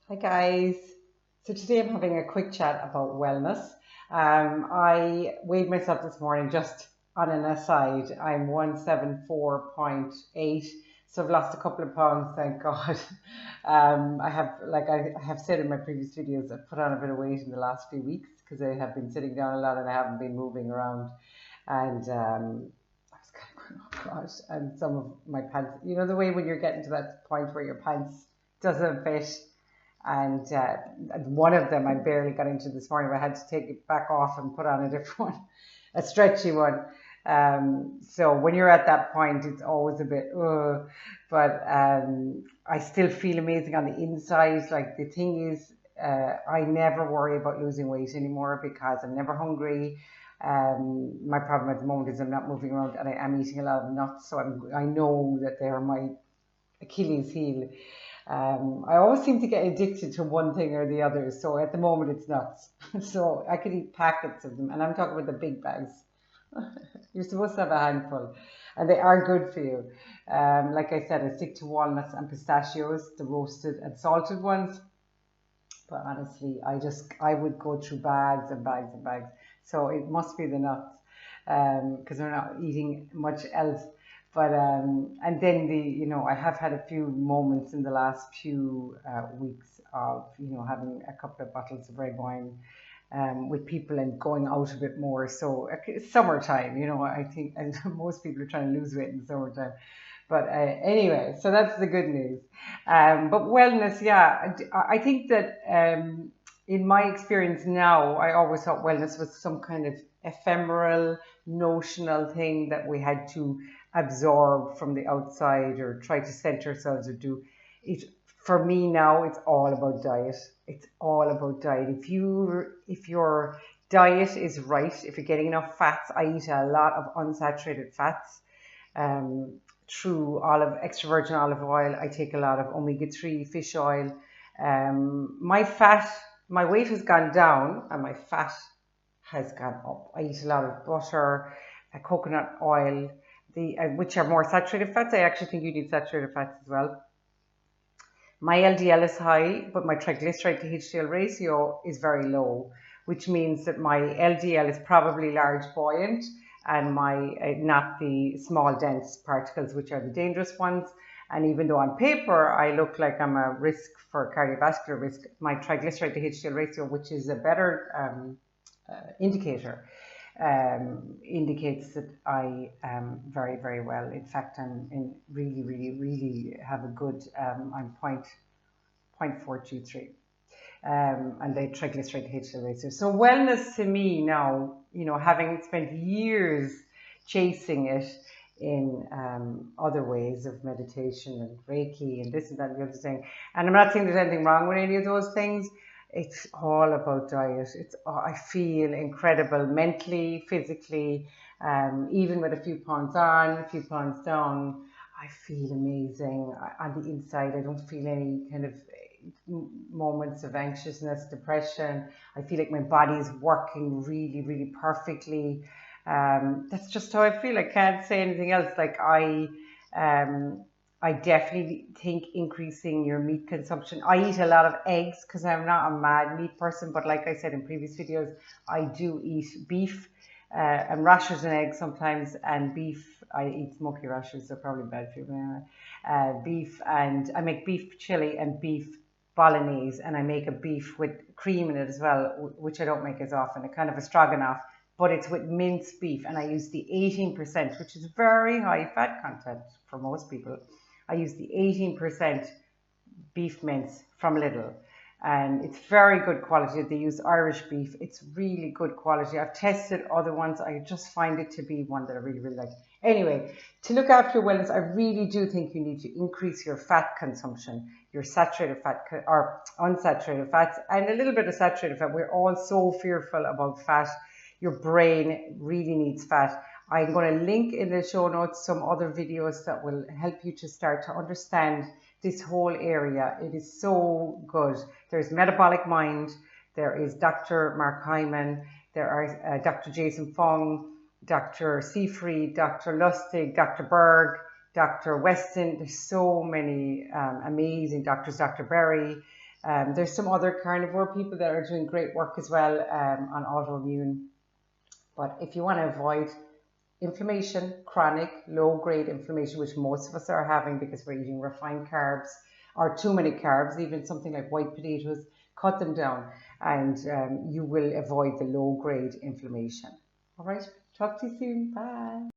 Hi guys. So today I'm having a quick chat about wellness. I weighed myself this morning just on an aside. I'm 174.8, so I've lost a couple of pounds, thank God. I have said in my previous videos, I've put on a bit of weight in the last few weeks because I have been sitting down a lot and I haven't been moving around. And I was kind of going, oh gosh, and some of my pants, the way when you're getting to that point where your pants doesn't fit, and one of them I barely got into this morning, but I had to take it back off and put on a different one, a stretchy one. So when you're at that point, it's always a bit, but I still feel amazing on the inside. Like the thing is, I never worry about losing weight anymore because I'm never hungry. My problem at the moment is I'm not moving around and I am eating a lot of nuts, so I know that they are my Achilles heel. I always seem to get addicted to one thing or the other. So at the moment, it's nuts. So I could eat packets of them, and I'm talking about the big bags. You're supposed to have a handful, and they are good for you. Like I said, I stick to walnuts and pistachios, the roasted and salted ones. But honestly, I would go through bags and bags and bags. So it must be the nuts, because we're not eating much else. But and then I have had a few moments in the last few weeks of having a couple of bottles of red wine with people and going out a bit more. So it's summertime, I think, and most people are trying to lose weight in the summertime. But anyway, so that's the good news. But wellness, yeah, I think that in my experience now, I always thought wellness was some kind of ephemeral, notional thing that we had to absorb from the outside or try to center ourselves or do it. For me now, it's all about diet. It's all about diet. If your diet is right, if you're getting enough fats, I eat a lot of unsaturated fats. Um, Through extra virgin olive oil, I take a lot of omega-3 fish oil. My weight has gone down and my fat has gone up. I eat a lot of butter, coconut oil, which are more saturated fats. I actually think you need saturated fats as well. My LDL is high, but my triglyceride to HDL ratio is very low, which means that my LDL is probably large buoyant and my not the small dense particles, which are the dangerous ones. And even though on paper I look like I'm a risk for cardiovascular risk, my triglyceride to HDL ratio, which is a better indicator, indicates that I am very, very well. In fact, I'm in really, really, really have a good, I'm 0.423. And the triglyceride to HDL ratio. So wellness to me now, having spent years chasing it in other ways of meditation and Reiki and this and that and the other thing. And I'm not saying there's anything wrong with any of those things. It's all about diet. I feel incredible mentally, physically, even with a few pounds on, a few pounds down. I feel amazing on the inside. I don't feel any kind of moments of anxiousness, depression. I feel like my body is working really, really perfectly. That's just how I feel. I can't say anything else. I definitely think increasing your meat consumption. I eat a lot of eggs because I'm not a mad meat person, but like I said in previous videos, I do eat beef and rashers and eggs sometimes, and beef. I eat smoky rashers, they're probably bad for you. But anyway. Beef, and I make beef chili and beef bolognese, and I make a beef with cream in it as well, which I don't make as often, a kind of a stroganoff, but it's with minced beef, and I use the 18%, which is very high fat content for most people. I use the 18% beef mince from Lidl, and it's very good quality. They use Irish beef. It's really good quality. I've tested other ones. I just find it to be one that I really, really like. Anyway, to look after your wellness, I really do think you need to increase your fat consumption, your saturated fat or unsaturated fats, and a little bit of saturated fat. We're all so fearful about fat. Your brain really needs fat. I'm going to link in the show notes some other videos that will help you to start to understand this whole area. It is so good. There's Metabolic Mind, there is Dr. Mark Hyman, there are Dr. Jason Fung, Dr. Seafried, Dr. Lustig, Dr. Berg, Dr. Weston. There's so many amazing doctors, Dr. Berry. There's some other carnivore people that are doing great work as well on autoimmune. But if you want to avoid inflammation, chronic, low-grade inflammation, which most of us are having because we're eating refined carbs or too many carbs, even something like white potatoes, cut them down and you will avoid the low-grade inflammation. All right, talk to you soon. Bye.